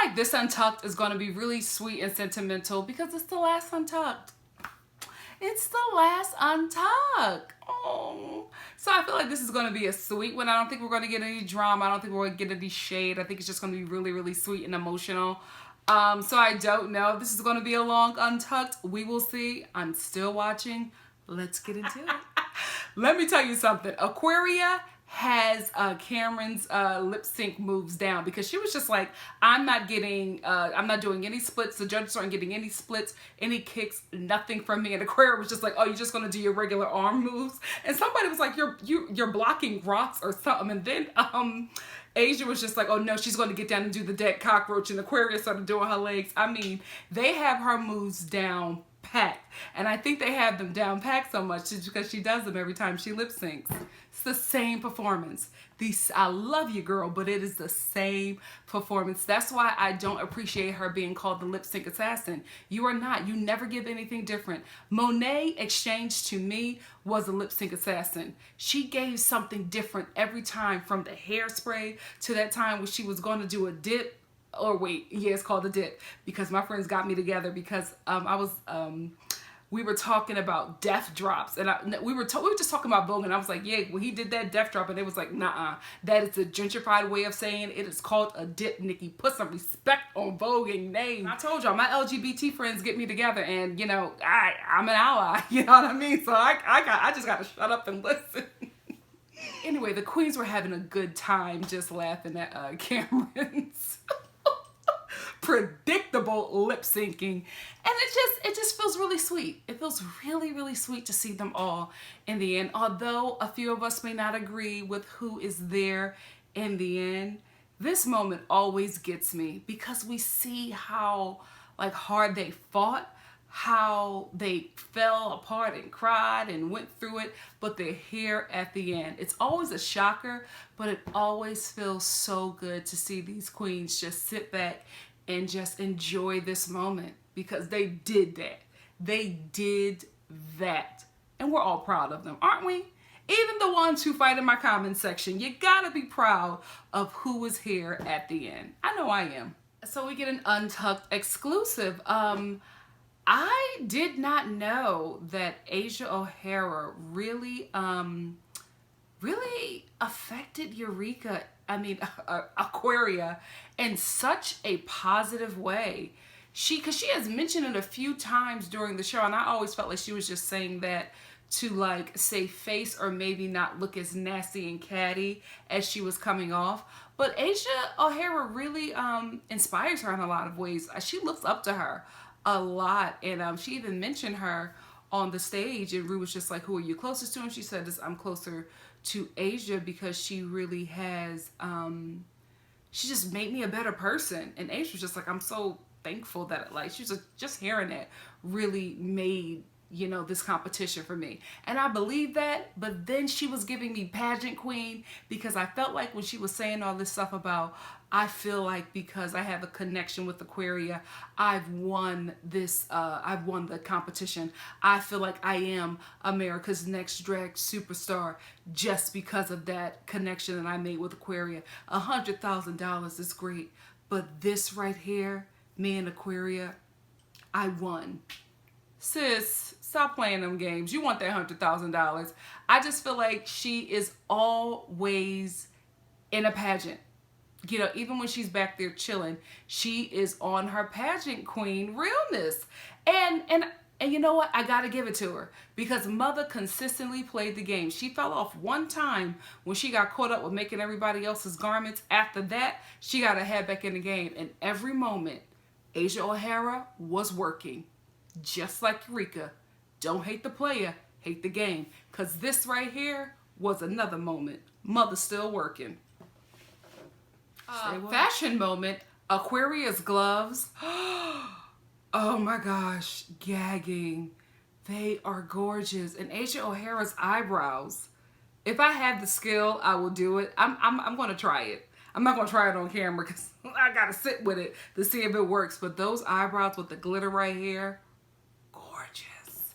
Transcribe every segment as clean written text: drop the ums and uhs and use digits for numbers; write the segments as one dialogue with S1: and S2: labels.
S1: like this Untucked is going to be really sweet and sentimental because it's the last Untucked. It's the last Untucked. Oh. So I feel like this is going to be a sweet one. I don't think we're going to get any drama. I don't think we're going to get any shade. I think it's just going to be really, really sweet and emotional. So I don't know if this is going to be a long Untucked. We will see. I'm still watching. Let's get into it. Let me tell you something. Aquaria has Kameron's lip sync moves down because she was just like, I'm not doing any splits. The judges aren't getting any splits, any kicks, nothing from me. And Aquaria was just like, oh, you're just gonna do your regular arm moves. And somebody was like, you're blocking rocks or something. And then Asia was just like, oh no, she's going to get down and do the dead cockroach. And Aquaria started doing her legs. I mean, they have her moves down packed. And I think they have them down packed so much just because she does them every time she lip syncs. It's the same performance. I love you, girl, but it is the same performance. That's why I don't appreciate her being called the lip sync assassin. You are not. You never give anything different. Monet X Change to me was a lip sync assassin. She gave something different every time, from the hairspray to that time when she was going to do a dip. Or wait, yeah, it's called a dip because my friends got me together because we were talking about death drops, and we were just talking about Vogue, and I was like, yeah, when he did that death drop, and it was like, nah, that is a gentrified way of saying it is called a dip. Nikki, put some respect on Voguing name. I told y'all, my LGBT friends get me together, and you know, I'm an ally. You know what I mean? So I just gotta shut up and listen. Anyway, the queens were having a good time just laughing at Kameron's predictable lip syncing, and it just feels really sweet. It feels really, really sweet to see them all in the end. Although a few of us may not agree with who is there in the end, this moment always gets me because we see how like hard they fought, how they fell apart and cried and went through it, but they're here at the end. It's always a shocker, but it always feels so good to see these queens just sit back and just enjoy this moment because they did that. They did that. And we're all proud of them, aren't we? Even the ones who fight in my comment section, you gotta be proud of who was here at the end. I know I am. So we get an Untucked exclusive. I did not know that Asia O'Hara really affected Aquaria in such a positive way. Because she has mentioned it a few times during the show, and I always felt like she was just saying that to like save face or maybe not look as nasty and catty as she was coming off. But Asia O'Hara really inspires her in a lot of ways. She looks up to her a lot, and she even mentioned her on the stage, and Rue was just like, who are you closest to? And she said, I'm closer to Asia because she really has she just made me a better person. And Asia was just like, I'm so thankful that like she was just hearing that really made, you know, this competition for me. And I believe that, but then she was giving me pageant queen because I felt like when she was saying all this stuff about, I feel like because I have a connection with Aquaria, I've won this, I've won the competition. I feel like I am America's Next Drag Superstar just because of that connection that I made with Aquaria. $100,000 is great, but this right here, me and Aquaria, I won. Sis, stop playing them games. You want that $100,000. I just feel like she is always in a pageant. You know, even when she's back there chilling, she is on her pageant queen realness. And you know what? I gotta give it to her because Mother consistently played the game. She fell off one time when she got caught up with making everybody else's garments. After that, she got her head back in the game. And every moment, Asia O'Hara was working. Just like Eureka. Don't hate the player, hate the game. Because this right here was another moment. Mother's still working. Fashion moment, Aquaria's gloves. Oh my gosh, gagging. They are gorgeous. And Asia O'Hara's eyebrows. If I had the skill, I will do it. I'm going to try it. I'm not going to try it on camera because I got to sit with it to see if it works. But those eyebrows with the glitter right here, gorgeous.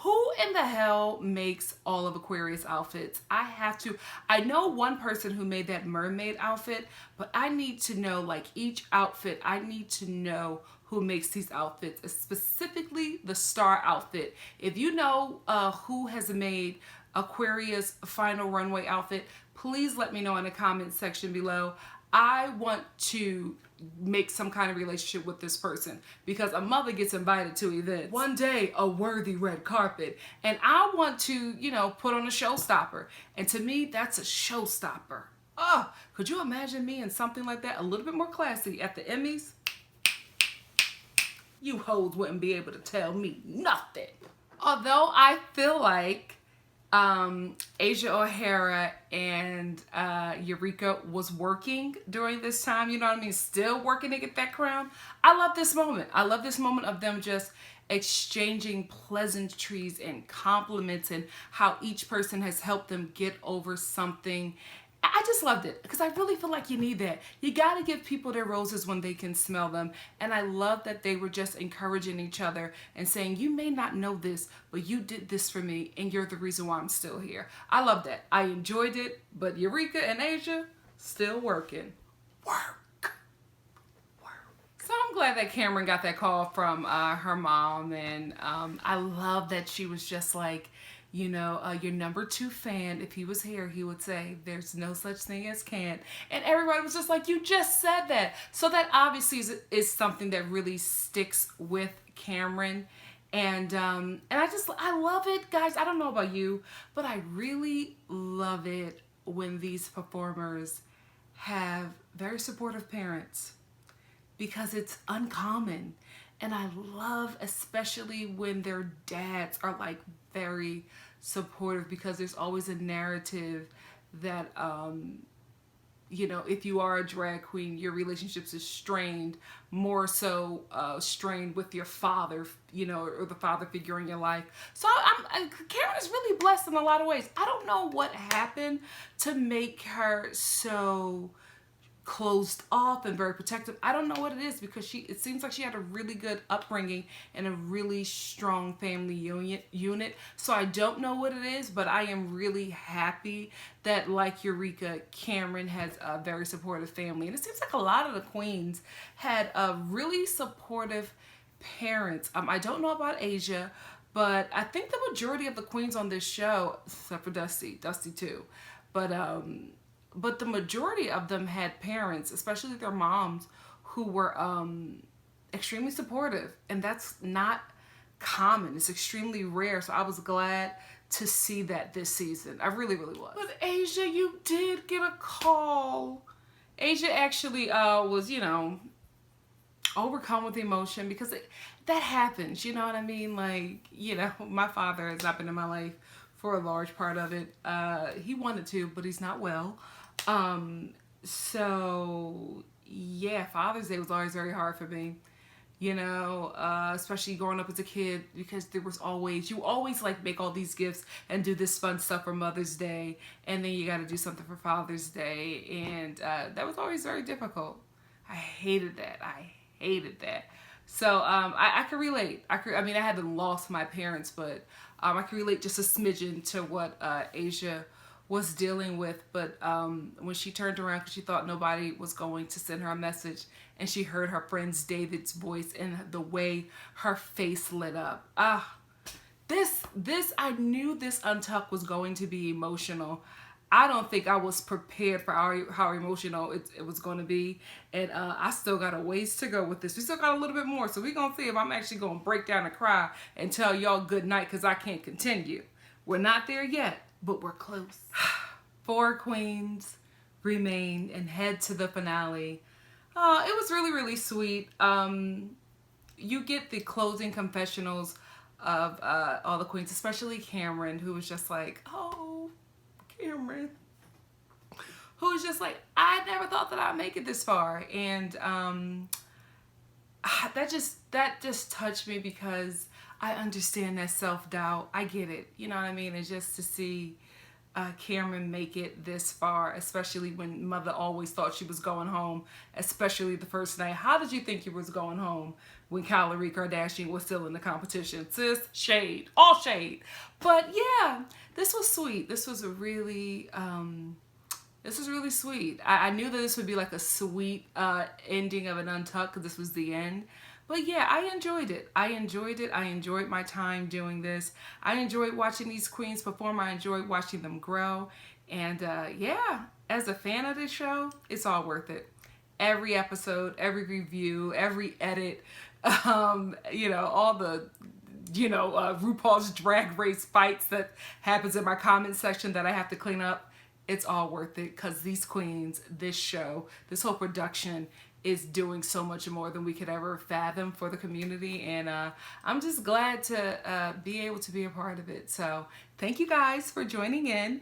S1: Who in the hell makes all of Aquarius outfits? I know one person who made that mermaid outfit, but I need to know, like, each outfit, I need to know who makes these outfits, specifically the star outfit. If you know who has made Aquarius final runway outfit, please let me know in the comment section below. I want to make some kind of relationship with this person because a mother gets invited to events. One day, a worthy red carpet. And I want to, you know, put on a showstopper. And to me, that's a showstopper. Oh, could you imagine me in something like that? A little bit more classy at the Emmys? You hoes wouldn't be able to tell me nothing. Although I feel like Asia O'Hara and Eureka was working during this time, you know what I mean? Still working to get that crown. I love this moment. I love this moment of them just exchanging pleasantries and compliments and how each person has helped them get over something. I just loved it because I really feel like you need that. You got to give people their roses when they can smell them. And I love that they were just encouraging each other and saying, you may not know this, but you did this for me and you're the reason why I'm still here. I love that. I enjoyed it, but Eureka and Asia still working. Work. So I'm glad that Kameron got that call from her mom. And I love that she was just like, you know, your number 2 fan, if he was here, he would say, there's no such thing as can't. And everybody was just like, you just said that. So that obviously is something that really sticks with Kameron. And I love it, guys. I don't know about you, but I really love it when these performers have very supportive parents because it's uncommon. And I love especially when their dads are like very supportive because there's always a narrative that, you know, if you are a drag queen, your relationships is strained, more so strained with your father, you know, or the father figure in your life. So Kameron is really blessed in a lot of ways. I don't know what happened to make her so closed off and very protective. I don't know what it is because it seems like she had a really good upbringing and a really strong family unit. So I don't know what it is, but I am really happy that, like Eureka, Kameron has a very supportive family. And it seems like a lot of the queens had a really supportive parents. I don't know about Asia, but I think the majority of the queens on this show, except for Dusty too, but the majority of them had parents, especially their moms, who were extremely supportive. And that's not common. It's extremely rare. So I was glad to see that this season. I really, really was. But Asia, you did get a call. Asia actually was, you know, overcome with emotion because that happens. You know what I mean? Like, you know, my father has not been in my life for a large part of it. He wanted to, but he's not well. So yeah, Father's Day was always very hard for me, you know, especially growing up as a kid, because there was you always like make all these gifts and do this fun stuff for Mother's Day, and then you got to do something for Father's Day, and that was always very difficult. I hated that. So I could relate. I mean, I hadn't lost my parents, but I could relate just a smidgen to what Asia was dealing with. But when she turned around because she thought nobody was going to send her a message, and she heard her friend's David's voice and the way her face lit up. This I knew this Untucked was going to be emotional. I don't think I was prepared for how emotional it was going to be. And I still got a ways to go with this. We still got a little bit more. So we're going to see if I'm actually going to break down and cry and tell y'all good night because I can't continue. We're not there yet, but we're close. 4 queens remain and head to the finale. It was really, really sweet. You get the closing confessionals of all the queens, especially Kameron, who was just like, oh, Kameron, who was just like, I never thought that I'd make it this far. And that just touched me because I understand that self-doubt. I get it. You know what I mean? It's just to see Kameron make it this far, especially when Mother always thought she was going home, especially the first night. How did you think you was going home when Kylie Kardashian was still in the competition? Sis, shade, all shade. But yeah, this was sweet. This was really sweet. I knew that this would be like a sweet ending of an Untucked because this was the end. But yeah, I enjoyed it. I enjoyed my time doing this. I enjoyed watching these queens perform. I enjoyed watching them grow. And yeah, as a fan of this show, it's all worth it. Every episode, every review, every edit, you know, all the RuPaul's Drag Race fights that happens in my comment section that I have to clean up. It's all worth it because these queens, this show, this whole production is doing so much more than we could ever fathom for the community, and I'm just glad to be able to be a part of it. So thank you guys for joining in.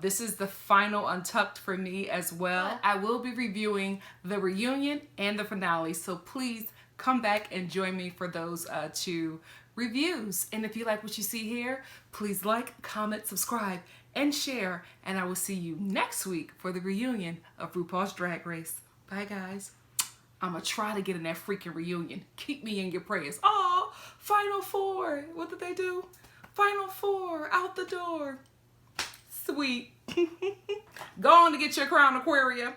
S1: This is the final Untucked for me as well. I will be reviewing the reunion and the finale, so please come back and join me for those two reviews. And if you like what you see here, please like, comment, subscribe, and share, and I will see you next week for the reunion of RuPaul's Drag Race. Bye, guys. I'm going to try to get in that freaking reunion. Keep me in your prayers. Oh, Final Four. What did they do? Final Four. Out the door. Sweet. Go on to get your crown, Aquaria.